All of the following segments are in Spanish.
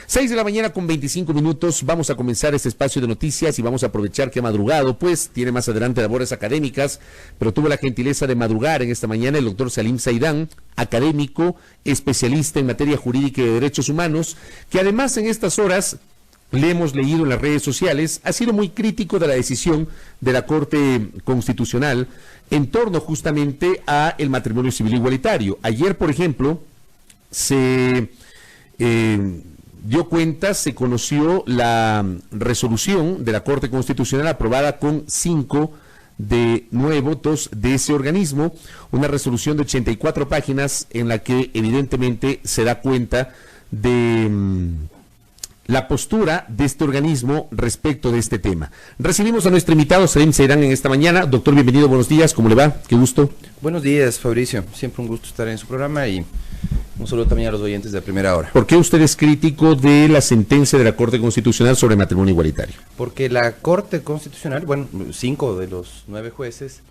6 de la mañana con 25 minutos, vamos a comenzar este espacio de noticias y vamos a aprovechar que ha madrugado, pues tiene más adelante labores académicas, pero tuvo la gentileza de madrugar en esta mañana el doctor Salim Saidán, académico, especialista en materia jurídica y de derechos humanos, que además en estas horas le hemos leído en las redes sociales, ha sido muy crítico de la decisión de la Corte Constitucional en torno justamente a el matrimonio civil igualitario. Ayer, por ejemplo, se dio cuenta, se conoció la resolución de la Corte Constitucional aprobada con 5 de 9 votos de ese organismo, una resolución de 84 páginas en la que evidentemente se da cuenta de la postura de este organismo respecto de este tema. Recibimos a nuestro invitado Salim Saidán en esta mañana. Doctor, bienvenido, buenos días, ¿cómo le va? Qué gusto. Buenos días, Fabricio, siempre un gusto estar en su programa y un saludo también a los oyentes de Primera Hora. ¿Por qué usted es crítico de la sentencia de la Corte Constitucional sobre matrimonio igualitario? Porque la Corte Constitucional, bueno, 5 de los 9 jueces,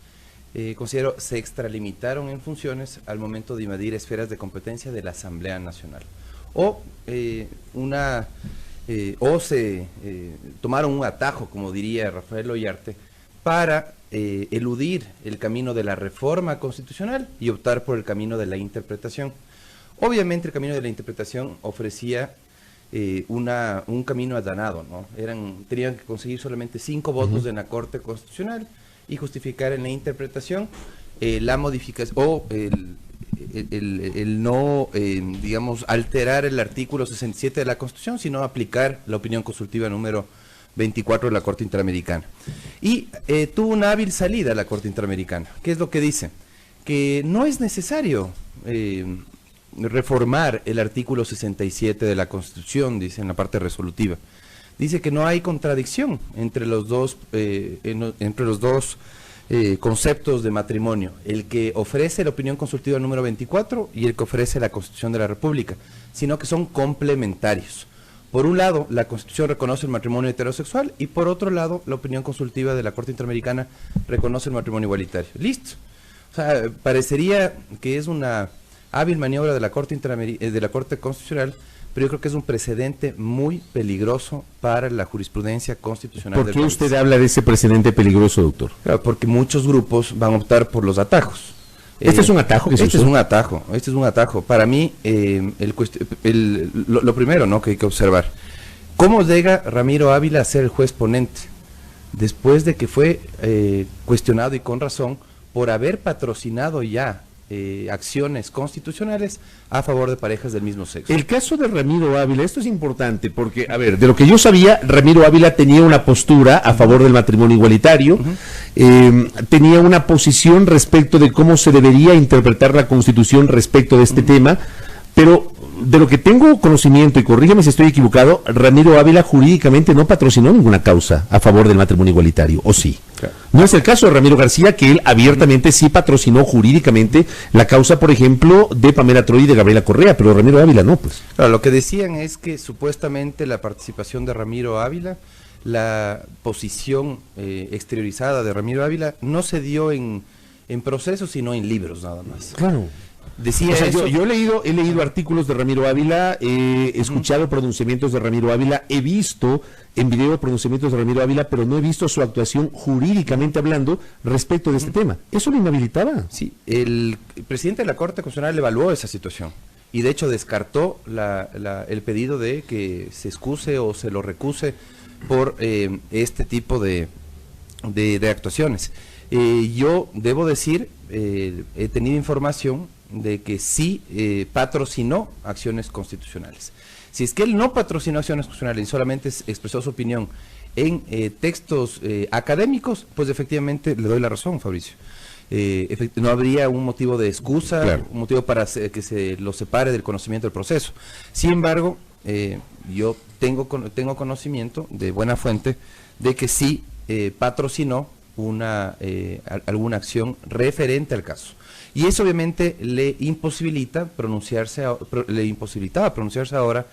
considero se extralimitaron en funciones al momento de invadir esferas de competencia de la Asamblea Nacional. O se tomaron un atajo, como diría Rafael Ollarte, para eludir el camino de la reforma constitucional y optar por el camino de la interpretación. Obviamente el camino de la interpretación ofrecía un camino allanado, ¿no? Tenían que conseguir solamente 5 votos en la Corte Constitucional y justificar en la interpretación la modificación o el no, digamos, alterar el artículo 67 de la Constitución, sino aplicar la opinión consultiva número 24 de la Corte Interamericana. Y tuvo una hábil salida la Corte Interamericana. ¿Qué es lo que dice? Que no es necesario reformar el artículo 67 de la Constitución, dice en la parte resolutiva. Dice que no hay contradicción entre los dos, conceptos de matrimonio, el que ofrece la opinión consultiva número 24 y el que ofrece la Constitución de la República, sino que son complementarios. Por un lado, la Constitución reconoce el matrimonio heterosexual y por otro lado, la opinión consultiva de la Corte Interamericana reconoce el matrimonio igualitario. Listo. O sea, parecería que es una hábil maniobra de la Corte Constitucional, pero yo creo que es un precedente muy peligroso para la jurisprudencia constitucional del país. ¿Por qué usted habla de ese precedente peligroso, doctor? Claro, porque muchos grupos van a optar por los atajos. ¿Este es un atajo? Este es un atajo. Para mí, lo primero, ¿no?, que hay que observar, ¿cómo llega Ramiro Ávila a ser el juez ponente? Después de que fue cuestionado y con razón por haber patrocinado ya acciones constitucionales a favor de parejas del mismo sexo. El caso de Ramiro Ávila, esto es importante porque, a ver, de lo que yo sabía, Ramiro Ávila tenía una postura a favor del matrimonio igualitario, tenía una posición respecto de cómo se debería interpretar la Constitución respecto de este tema, pero de lo que tengo conocimiento, y corrígeme si estoy equivocado, Ramiro Ávila jurídicamente no patrocinó ninguna causa a favor del matrimonio igualitario, ¿o sí? Claro. No es el caso de Ramiro García, que él abiertamente sí patrocinó jurídicamente la causa, por ejemplo, de Pamela Troy y de Gabriela Correa, pero Ramiro Ávila no, pues. Claro, lo que decían es que supuestamente la participación de Ramiro Ávila, la posición exteriorizada de Ramiro Ávila, no se dio en procesos, sino en libros nada más. Claro. Decía, o sea, yo he leído artículos de Ramiro Ávila, he escuchado pronunciamientos de Ramiro Ávila, he visto en video pronunciamientos de Ramiro Ávila, pero no he visto su actuación jurídicamente hablando respecto de este tema. ¿Eso lo inhabilitaba? Sí, el presidente de la Corte Constitucional evaluó esa situación y de hecho descartó el pedido de que se excuse o se lo recuse por este tipo de actuaciones. Yo debo decir, he tenido información de que sí patrocinó acciones constitucionales. Si es que él no patrocinó acciones constitucionales y solamente expresó su opinión en textos académicos, pues efectivamente le doy la razón, Fabricio. No habría un motivo de excusa, claro, un motivo para que se lo separe del conocimiento del proceso. Sin embargo, yo tengo conocimiento de buena fuente de que sí patrocinó alguna acción referente al caso. Y eso obviamente le imposibilitaba pronunciarse ahora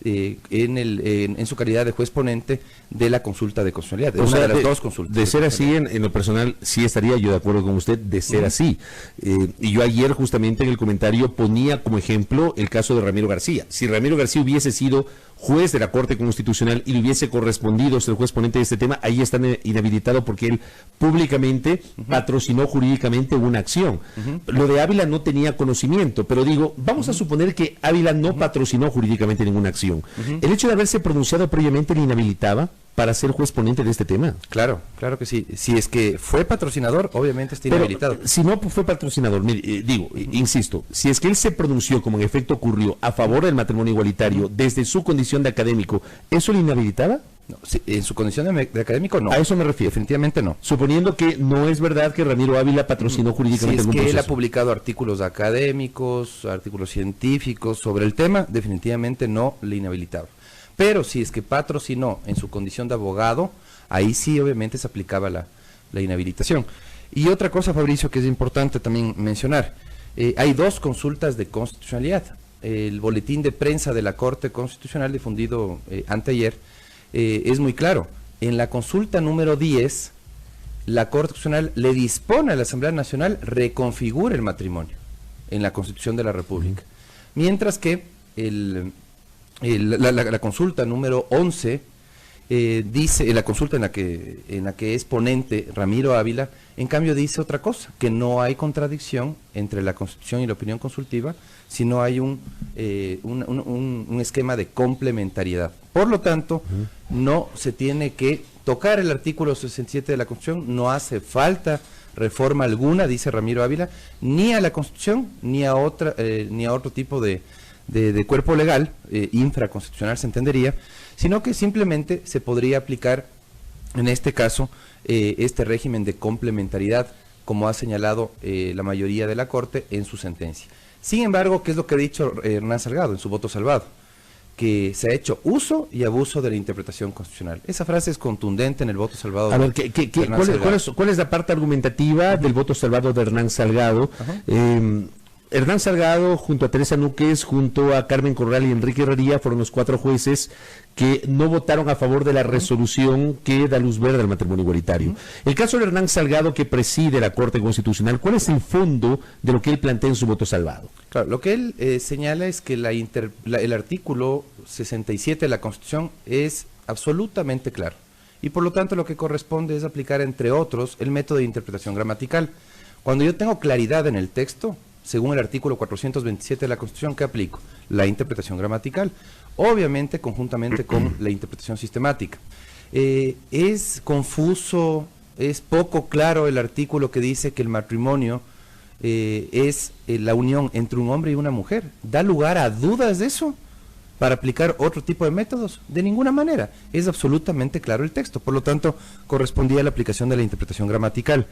en su calidad de juez ponente de la consulta de constitucionalidad, de una de las dos consultas. De ser así, en lo personal, sí estaría yo de acuerdo con usted, de ser así. Y yo ayer justamente en el comentario ponía como ejemplo el caso de Ramiro García. Si Ramiro García hubiese sido juez de la Corte Constitucional y le hubiese correspondido ser el juez ponente de este tema, ahí está inhabilitado porque él públicamente patrocinó jurídicamente una acción. Lo de Ávila no tenía conocimiento, pero digo, vamos a suponer que Ávila no patrocinó jurídicamente ninguna acción. ¿El hecho de haberse pronunciado previamente le inhabilitaba para ser juez ponente de este tema? Claro, claro que sí. Si es que fue patrocinador, obviamente está inhabilitado. Pero, si no fue patrocinador, mire, insisto, si es que él se pronunció, como en efecto ocurrió, a favor del matrimonio igualitario desde su condición de académico, ¿eso le inhabilitaba? No, sí, en su condición de académico no. A eso me refiero. Definitivamente no. Suponiendo que no es verdad que Ramiro Ávila patrocinó jurídicamente algún proceso. Si es que él ha publicado artículos académicos, artículos científicos sobre el tema, definitivamente no le inhabilitaba. Pero si es que patrocinó en su condición de abogado, ahí sí obviamente se aplicaba la inhabilitación. Y otra cosa, Fabricio, que es importante también mencionar, hay dos consultas de constitucionalidad. El boletín de prensa de la Corte Constitucional difundido anteayer es muy claro. En la consulta número 10, la Corte Constitucional le dispone a la Asamblea Nacional reconfigure el matrimonio en la Constitución de la República. Mientras que la consulta número 11 dice, la consulta en la que es ponente Ramiro Ávila, en cambio dice otra cosa, que no hay contradicción entre la Constitución y la opinión consultiva, sino hay un esquema de complementariedad. Por lo tanto, no se tiene que tocar el artículo 67 de la Constitución, no hace falta reforma alguna, dice Ramiro Ávila, ni a la Constitución, ni a otro tipo de cuerpo legal, infraconstitucional se entendería, sino que simplemente se podría aplicar, en este caso, este régimen de complementariedad, como ha señalado la mayoría de la Corte en su sentencia. Sin embargo, ¿qué es lo que ha dicho Hernán Salgado en su voto salvado? Que se ha hecho uso y abuso de la interpretación constitucional. Esa frase es contundente en el voto salvado. A ver, ¿cuál es la parte argumentativa del voto salvado de Hernán Salgado? Hernán Salgado, junto a Teresa Núquez, junto a Carmen Corral y Enrique Herrería, fueron los 4 jueces que no votaron a favor de la resolución que da luz verde al matrimonio igualitario. El caso de Hernán Salgado, que preside la Corte Constitucional, ¿cuál es el fondo de lo que él plantea en su voto salvado? Claro, lo que él señala es que el artículo 67 de la Constitución es absolutamente claro. Y por lo tanto lo que corresponde es aplicar, entre otros, el método de interpretación gramatical. Cuando yo tengo claridad en el texto, según el artículo 427 de la Constitución, ¿qué aplico? La interpretación gramatical, obviamente conjuntamente con la interpretación sistemática. Es confuso, es poco claro el artículo que dice que el matrimonio es la unión entre un hombre y una mujer. ¿Da lugar a dudas de eso? ¿Para aplicar otro tipo de métodos? De ninguna manera. Es absolutamente claro el texto. Por lo tanto, correspondía a la aplicación de la interpretación gramatical.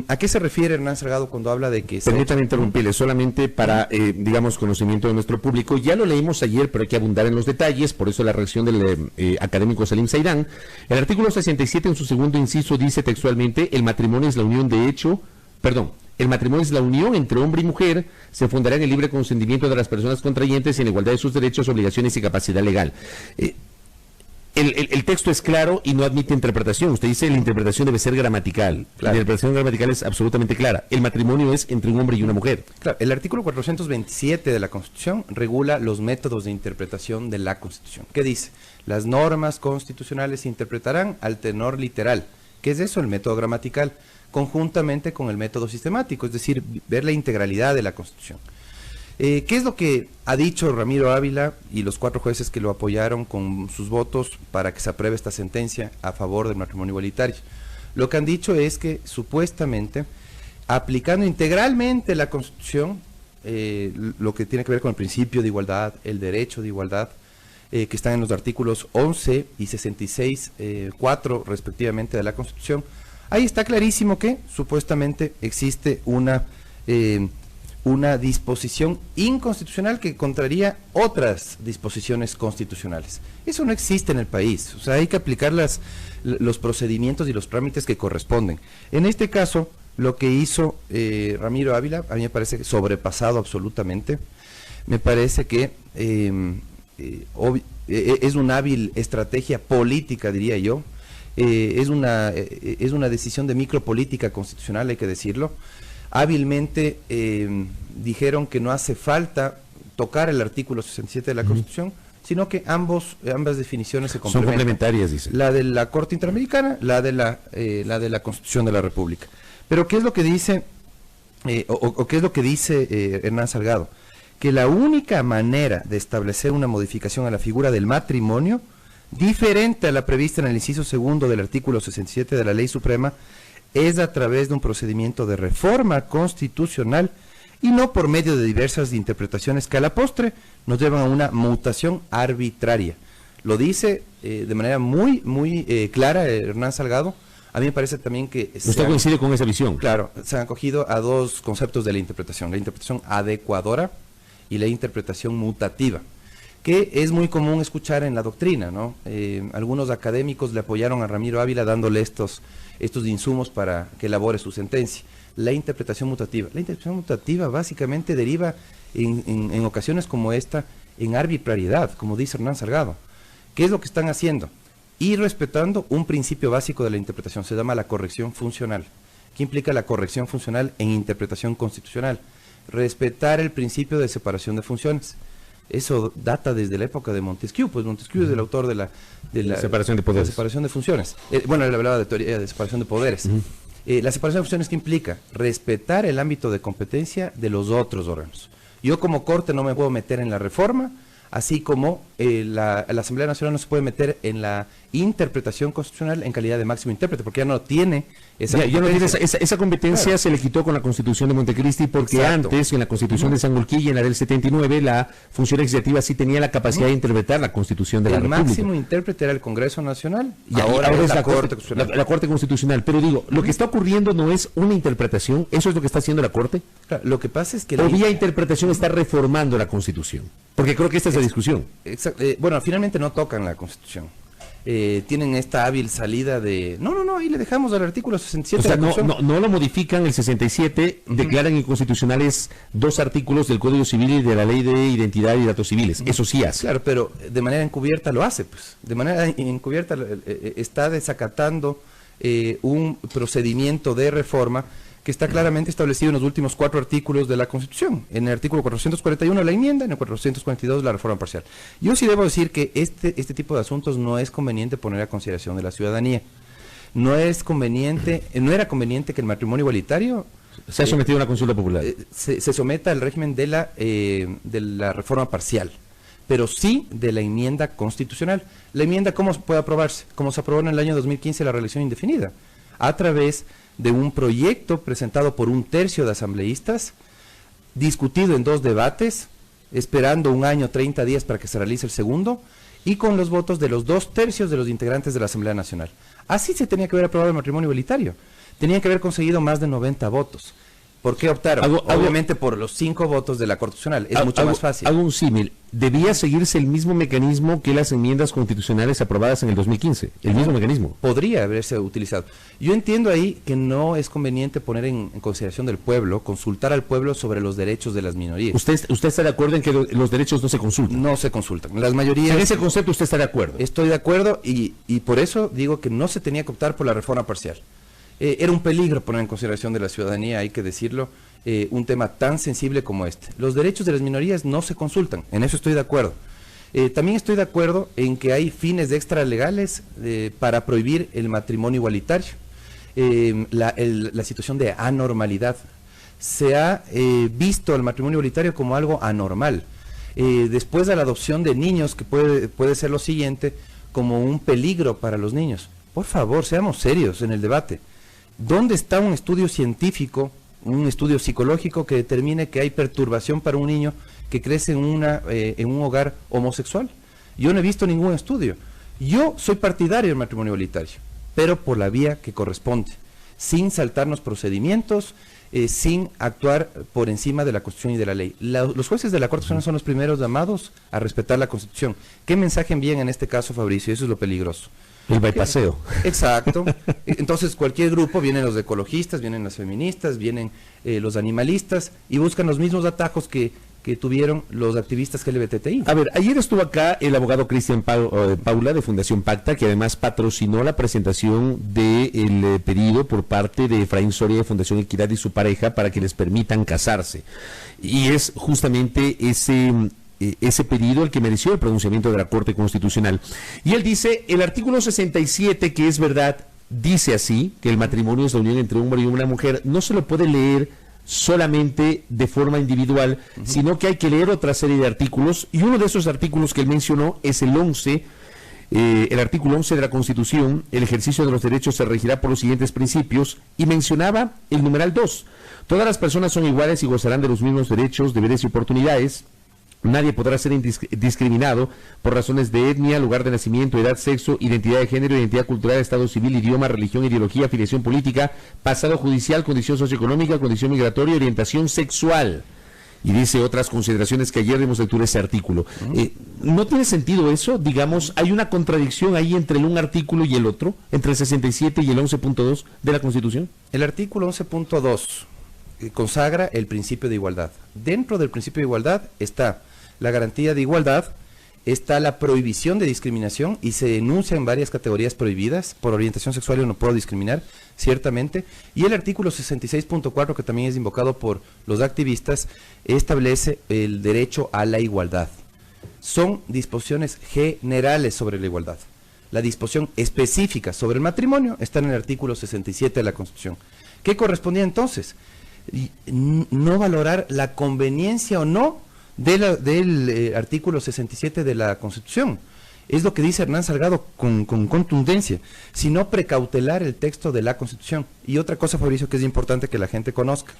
¿A qué se refiere Hernán Salgado cuando habla de que... Permítame interrumpirle, solamente para, digamos, conocimiento de nuestro público. Ya lo leímos ayer, pero hay que abundar en los detalles, por eso la reacción del académico Salim Saidán. El artículo 67, en su segundo inciso, dice textualmente: el matrimonio es la unión de hecho, el matrimonio es la unión entre hombre y mujer, se fundará en el libre consentimiento de las personas contrayentes y en igualdad de sus derechos, obligaciones y capacidad legal. El texto es claro y no admite interpretación. Usted dice la interpretación debe ser gramatical. Claro. La interpretación gramatical es absolutamente clara. El matrimonio es entre un hombre y una mujer. Claro, el artículo 427 de la Constitución regula los métodos de interpretación de la Constitución. ¿Qué dice? Las normas constitucionales se interpretarán al tenor literal. ¿Qué es eso? El método gramatical, conjuntamente con el método sistemático, es decir, ver la integralidad de la Constitución. ¿Qué es lo que ha dicho Ramiro Ávila y los 4 jueces que lo apoyaron con sus votos para que se apruebe esta sentencia a favor del matrimonio igualitario? Lo que han dicho es que supuestamente, aplicando integralmente la Constitución, lo que tiene que ver con el principio de igualdad, el derecho de igualdad, que están en los artículos 11 y 66, 4 respectivamente de la Constitución, ahí está clarísimo que supuestamente existe una disposición inconstitucional que contraría otras disposiciones constitucionales. Eso no existe en el país. O sea, hay que aplicar los procedimientos y los trámites que corresponden. En este caso, lo que hizo Ramiro Ávila, a mí me parece sobrepasado absolutamente. Me parece que es una hábil estrategia política, diría yo. Es una decisión de micropolítica constitucional, hay que decirlo. Hábilmente dijeron que no hace falta tocar el artículo 67 de la Constitución, sino que ambas definiciones se Son complementan. complementarias, dice. La de la Corte Interamericana, la de la Constitución de la República. Pero ¿qué es lo que dice, qué es lo que dice Hernán Salgado? Que la única manera de establecer una modificación a la figura del matrimonio, diferente a la prevista en el inciso segundo del artículo 67 de la Ley Suprema, es a través de un procedimiento de reforma constitucional y no por medio de diversas interpretaciones que a la postre nos llevan a una mutación arbitraria. Lo dice de manera muy clara Hernán Salgado. A mí me parece también que... ¿Usted coincide con esa visión? Claro, se han acogido a dos conceptos de la interpretación adecuadora y la interpretación mutativa, que es muy común escuchar en la doctrina, ¿no? Algunos académicos le apoyaron a Ramiro Ávila dándole estos insumos para que elabore su sentencia. La interpretación mutativa. La interpretación mutativa básicamente deriva en ocasiones como esta en arbitrariedad, como dice Hernán Salgado. ¿Qué es lo que están haciendo? Y respetando un principio básico de la interpretación, se llama la corrección funcional. ¿Qué implica la corrección funcional en interpretación constitucional? Respetar el principio de separación de funciones. Eso data desde la época de Montesquieu, pues Montesquieu es el autor de la separación de poderes. La separación de funciones. Bueno, él hablaba de teoría de separación de poderes. La separación de funciones, ¿qué implica? Respetar el ámbito de competencia de los otros órganos. Yo como Corte no me puedo meter en la reforma, así como la Asamblea Nacional no se puede meter en la interpretación constitucional en calidad de máximo intérprete, porque ya no tiene esa competencia. Esa competencia, claro. Se le quitó con la Constitución de Montecristi, porque exacto. Antes, en la Constitución de Sangolquilla, en la del 79, la función legislativa sí tenía la capacidad de interpretar la Constitución de la República. El máximo intérprete era el Congreso Nacional, y ahora es la Corte Constitucional. La Corte Constitucional. Pero digo, lo que está ocurriendo no es una interpretación, ¿eso es lo que está haciendo la Corte? Claro, lo que pasa es que... O vía interpretación está reformando la Constitución, porque creo que esta es la discusión. Bueno, finalmente no tocan la Constitución. Tienen esta hábil salida de... No, ahí le dejamos al artículo 67. O sea, no lo modifican, el 67, declaran inconstitucionales 2 artículos del Código Civil y de la Ley de Identidad y Datos Civiles. Eso sí hace. Claro, pero de manera encubierta lo hace, pues. De manera encubierta está desacatando un procedimiento de reforma que está claramente establecido en los últimos 4 artículos de la Constitución. En el artículo 441 la enmienda, en el 442 la reforma parcial. Yo sí debo decir que este tipo de asuntos no es conveniente poner a consideración de la ciudadanía. No era conveniente que el matrimonio igualitario se ha sometido a una consulta popular. Se someta al régimen de la reforma parcial, pero sí de la enmienda constitucional. La enmienda, ¿cómo puede aprobarse? Como se aprobó en el año 2015 la reelección indefinida, a través de un proyecto presentado por 1/3 de asambleístas, discutido en 2 debates, esperando 1 año, 30 días para que se realice el segundo, y con los votos de los 2/3 de los integrantes de la Asamblea Nacional. Así se tenía que haber aprobado el matrimonio igualitario. Tenían que haber conseguido más de 90 votos. ¿Por qué optaron? Obviamente por los 5 votos de la Corte Constitucional. Es mucho más fácil. Hago un símil. ¿Debía seguirse el mismo mecanismo que las enmiendas constitucionales aprobadas en el 2015? ¿El mismo mecanismo? Podría haberse utilizado. Yo entiendo ahí que no es conveniente poner en consideración del pueblo, consultar al pueblo sobre los derechos de las minorías. ¿Usted está de acuerdo en que los derechos no se consultan? No se consultan. Las mayorías... En ese concepto usted está de acuerdo. Estoy de acuerdo y por eso digo que no se tenía que optar por la reforma parcial. Era un peligro poner en consideración de la ciudadanía, hay que decirlo, un tema tan sensible como este. Los derechos de las minorías no se consultan, en eso estoy de acuerdo. También estoy de acuerdo en que hay fines extralegales para prohibir el matrimonio igualitario, la situación de anormalidad. Se ha visto al matrimonio igualitario como algo anormal. Después de la adopción de niños, que puede ser lo siguiente, como un peligro para los niños. Por favor, seamos serios en el debate. ¿Dónde está un estudio científico, un estudio psicológico que determine que hay perturbación para un niño que crece en un hogar homosexual? Yo no he visto ningún estudio. Yo soy partidario del matrimonio igualitario, pero por la vía que corresponde, sin saltarnos procedimientos, sin actuar por encima de la Constitución y de la ley. Los jueces de la Corte Constitucional son los primeros llamados a respetar la Constitución. ¿Qué mensaje envían en este caso, Fabricio? Eso es lo peligroso. El bypaseo. Exacto. Entonces cualquier grupo, vienen los ecologistas, vienen las feministas, vienen los animalistas y buscan los mismos atajos que tuvieron los activistas LGBTI. A ver, ayer estuvo acá el abogado Cristian Paula de Fundación Pacta, que además patrocinó la presentación del pedido por parte de Efraín Soria de Fundación Equidad y su pareja para que les permitan casarse. Y es justamente ese pedido el que mereció el pronunciamiento de la Corte Constitucional. Y él dice, el artículo 67, que es verdad, dice así, que el matrimonio es la unión entre un hombre y una mujer, no se lo puede leer solamente de forma individual, sino que hay que leer otra serie de artículos, y uno de esos artículos que él mencionó es el 11, el artículo 11 de la Constitución. El ejercicio de los derechos se regirá por los siguientes principios, y mencionaba el numeral 2. Todas las personas son iguales y gozarán de los mismos derechos, deberes y oportunidades. Nadie podrá ser discriminado por razones de etnia, lugar de nacimiento, edad, sexo, identidad de género, identidad cultural, estado civil, idioma, religión, ideología, afiliación política, pasado judicial, condición socioeconómica, condición migratoria, orientación sexual. Y dice otras consideraciones que ayer dimos lectura a ese artículo. ¿No tiene sentido eso? Digamos, ¿hay una contradicción ahí entre un artículo y el otro? ¿Entre el 67 y el 11.2 de la Constitución? El artículo 11.2 consagra el principio de igualdad. Dentro del principio de igualdad está la garantía de igualdad, está la prohibición de discriminación, y se enuncian varias categorías prohibidas. Por orientación sexual yo no puedo discriminar, ciertamente, y el artículo 66.4, que también es invocado por los activistas, establece el derecho a la igualdad. Son disposiciones generales sobre la igualdad. La disposición específica sobre el matrimonio está en el artículo 67 de la Constitución. ¿Qué correspondía entonces? No valorar la conveniencia o no del artículo 67 de la Constitución. Es lo que dice Hernán Salgado con contundencia, sino precautelar el texto de la Constitución. Y otra cosa, Fabricio, que es importante que la gente conozca.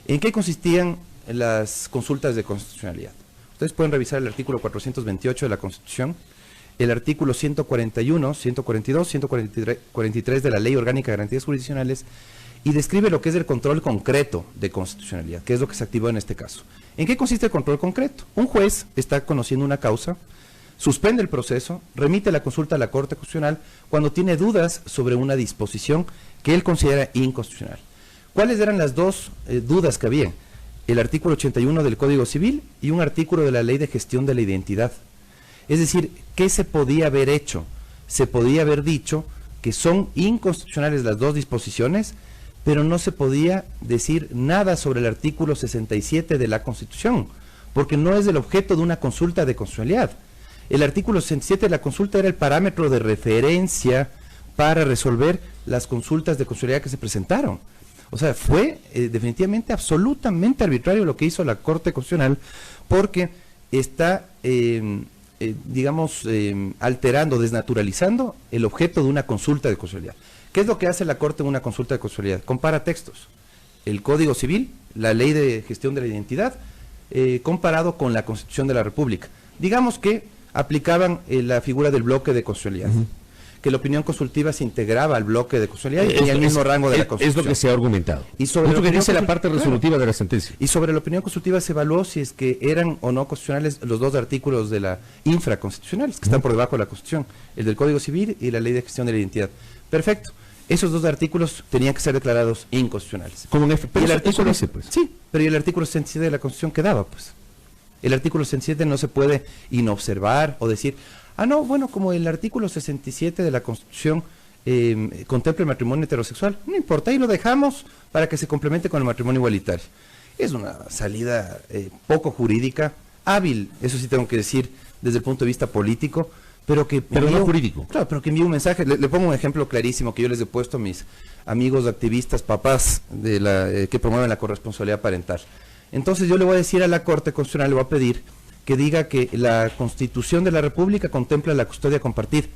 ¿En qué consistían las consultas de constitucionalidad? Ustedes pueden revisar el artículo 428 de la Constitución, el artículo 141, 142, 143 de la Ley Orgánica de Garantías Jurisdiccionales, y describe lo que es el control concreto de constitucionalidad, que es lo que se activó en este caso. ¿En qué consiste el control concreto? Un juez está conociendo una causa, suspende el proceso, remite la consulta a la Corte Constitucional cuando tiene dudas sobre una disposición que él considera inconstitucional. ¿Cuáles eran las dos dudas que había? El artículo 81 del Código Civil y un artículo de la Ley de Gestión de la Identidad. Es decir, ¿qué se podía haber hecho? Se podía haber dicho que son inconstitucionales las dos disposiciones, pero no se podía decir nada sobre el artículo 67 de la Constitución, porque no es el objeto de una consulta de constitucionalidad. El artículo 67 de la consulta era el parámetro de referencia para resolver las consultas de constitucionalidad que se presentaron. O sea, fue definitivamente absolutamente arbitrario lo que hizo la Corte Constitucional, porque está, alterando, desnaturalizando el objeto de una consulta de constitucionalidad. ¿Qué es lo que hace la Corte en una consulta de constitucionalidad? Compara textos. El Código Civil, la Ley de Gestión de la Identidad, comparado con la Constitución de la República. Digamos que aplicaban la figura del bloque de constitucionalidad, que la opinión consultiva se integraba al bloque de constitucionalidad y tenía el mismo rango de la Constitución. Es lo que se ha argumentado. Y sobre lo que dice la parte resolutiva de la sentencia. Y sobre la opinión consultiva se evaluó si es que eran o no constitucionales los dos artículos de la infraconstitucionales, que están por debajo de la Constitución, el del Código Civil y la Ley de Gestión de la Identidad. Perfecto. Esos dos artículos tenían que ser declarados inconstitucionales. Como en pero el artículo dice, pues. Sí, pero ¿y el artículo 67 de la Constitución quedaba, pues? El artículo 67 no se puede inobservar o decir, no, bueno, como el artículo 67 de la Constitución contempla el matrimonio heterosexual, no importa, ahí lo dejamos para que se complemente con el matrimonio igualitario. Es una salida poco jurídica, hábil, eso sí tengo que decir, desde el punto de vista político, pero no jurídico. Claro, pero que envíe un mensaje. Le pongo un ejemplo clarísimo que yo les he puesto a mis amigos activistas, papás que promueven la corresponsabilidad parental. Entonces yo le voy a decir a la Corte Constitucional, le voy a pedir que diga que la Constitución de la República contempla la custodia compartida.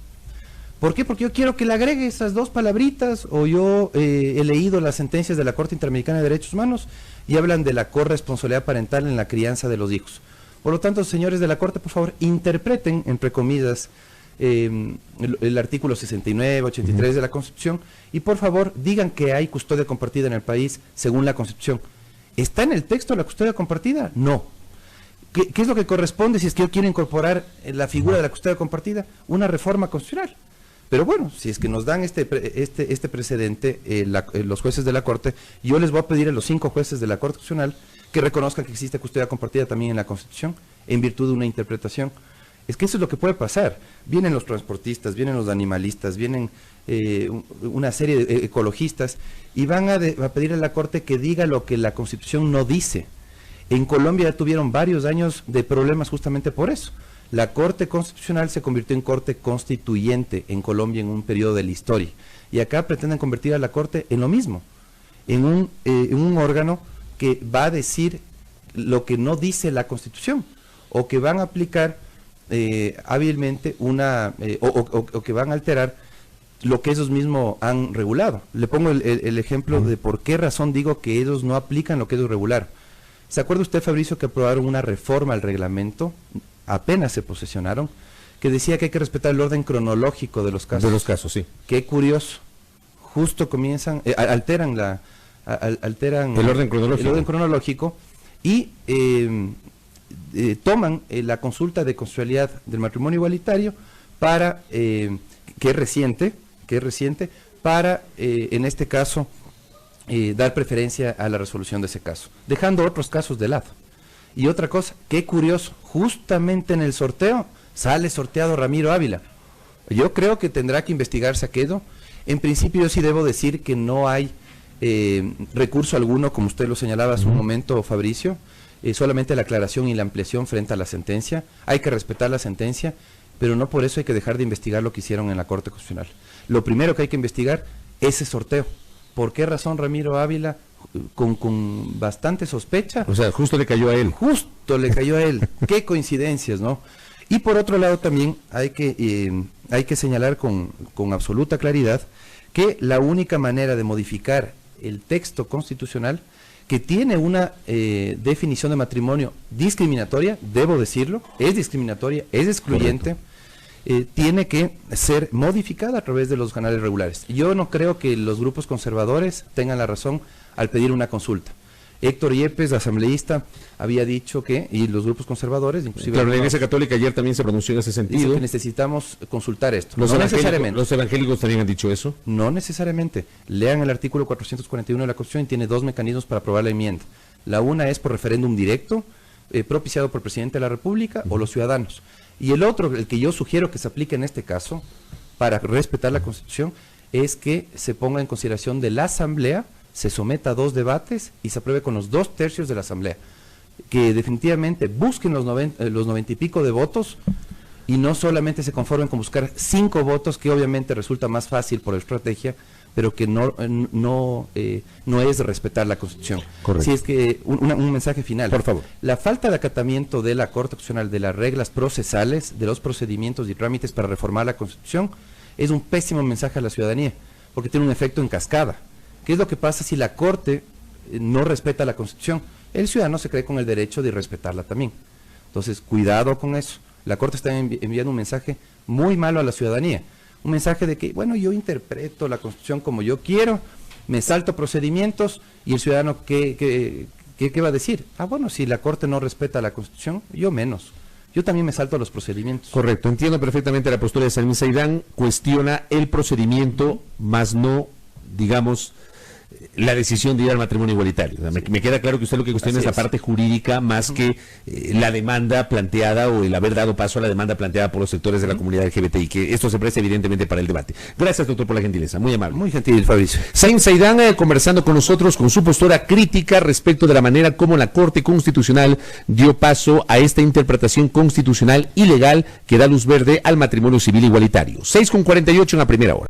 ¿Por qué? Porque yo quiero que le agregue esas dos palabritas, o yo he leído las sentencias de la Corte Interamericana de Derechos Humanos y hablan de la corresponsabilidad parental en la crianza de los hijos. Por lo tanto, señores de la Corte, por favor, interpreten, entre comillas, el artículo 69, 83 de la Constitución, y por favor digan que hay custodia compartida en el país según la Constitución. ¿Está en el texto la custodia compartida? No. ¿Qué es lo que corresponde si es que yo quiero incorporar la figura de la custodia compartida? Una reforma constitucional. Pero bueno, si es que nos dan este precedente los jueces de la Corte, yo les voy a pedir a los 5 jueces de la Corte Constitucional que reconozcan que existe custodia compartida también en la Constitución, en virtud de una interpretación. Es que eso es lo que puede pasar. Vienen los transportistas, vienen los animalistas, vienen una serie de ecologistas y van a pedir a la Corte que diga lo que la Constitución no dice. En Colombia ya tuvieron varios años de problemas justamente por eso. La Corte Constitucional se convirtió en Corte Constituyente en Colombia en un periodo de la historia. Y acá pretenden convertir a la Corte en lo mismo, en un órgano que va a decir lo que no dice la Constitución, o que van a aplicar hábilmente o que van a alterar lo que ellos mismos han regulado. Le pongo el ejemplo de por qué razón digo que ellos no aplican lo que ellos regularon. ¿Se acuerda usted, Fabricio, que aprobaron una reforma al reglamento, apenas se posesionaron, que decía que hay que respetar el orden cronológico de los casos? De los casos, sí. Qué curioso. Justo comienzan, alteran el orden cronológico y toman la consulta de constitucionalidad del matrimonio igualitario para, que es reciente, para, en este caso, dar preferencia a la resolución de ese caso, dejando otros casos de lado. Y otra cosa, qué curioso, justamente en el sorteo sale sorteado Ramiro Ávila. Yo creo que tendrá que investigarse aquello. En principio yo sí debo decir que no hay recurso alguno, como usted lo señalaba hace un momento, Fabricio, solamente la aclaración y la ampliación frente a la sentencia. Hay que respetar la sentencia, pero no por eso hay que dejar de investigar lo que hicieron en la Corte Constitucional. Lo primero que hay que investigar es ese sorteo. ¿Por qué razón Ramiro Ávila, con bastante sospecha? O sea, justo le cayó a él. Justo le cayó a él. Qué coincidencias, ¿no? Y por otro lado también hay que señalar con absoluta claridad que la única manera de modificar el texto constitucional, que tiene una definición de matrimonio discriminatoria, debo decirlo, es discriminatoria, es excluyente, tiene que ser modificada a través de los canales regulares. Yo no creo que los grupos conservadores tengan la razón al pedir una consulta. Héctor Yepes, asambleísta, había dicho que, y los grupos conservadores, inclusive... Claro, la Iglesia Católica ayer también se pronunció en ese sentido. Dice que necesitamos consultar esto. No necesariamente. ¿Los evangélicos también han dicho eso? No necesariamente. Lean el artículo 441 de la Constitución y tiene dos mecanismos para aprobar la enmienda. La una es por referéndum directo, propiciado por el presidente de la República o los ciudadanos. Y el otro, el que yo sugiero que se aplique en este caso, para respetar la Constitución, es que se ponga en consideración de la Asamblea, se someta a 2 debates y se apruebe con los 2/3 de la Asamblea. Que definitivamente busquen los 90 y pico de votos y no solamente se conformen con buscar 5 votos, que obviamente resulta más fácil por estrategia, pero que no es respetar la Constitución. Correcto. Si es que un mensaje final. Por favor. La falta de acatamiento de la Corte Constitucional de las reglas procesales, de los procedimientos y trámites para reformar la Constitución, es un pésimo mensaje a la ciudadanía, porque tiene un efecto en cascada. ¿Qué es lo que pasa si la Corte no respeta la Constitución? El ciudadano se cree con el derecho de respetarla también. Entonces, cuidado con eso. La Corte está enviando un mensaje muy malo a la ciudadanía. Un mensaje de que, bueno, yo interpreto la Constitución como yo quiero, me salto procedimientos, y el ciudadano, ¿qué va a decir? Ah, bueno, si la Corte no respeta la Constitución, yo menos. Yo también me salto a los procedimientos. Correcto, entiendo perfectamente la postura de Salim Saidán, cuestiona el procedimiento, más no, digamos, la decisión de ir al matrimonio igualitario. O sea, me queda claro que usted lo que cuestiona es la parte jurídica más que la demanda planteada o el haber dado paso a la demanda planteada por los sectores de la comunidad LGBTI, que esto se presta evidentemente para el debate. Gracias, doctor, por la gentileza. Muy amable. Muy gentil, Fabricio. Salim Saidán conversando con nosotros con su postura crítica respecto de la manera como la Corte Constitucional dio paso a esta interpretación constitucional ilegal que da luz verde al matrimonio civil igualitario. 6:48 en la primera hora.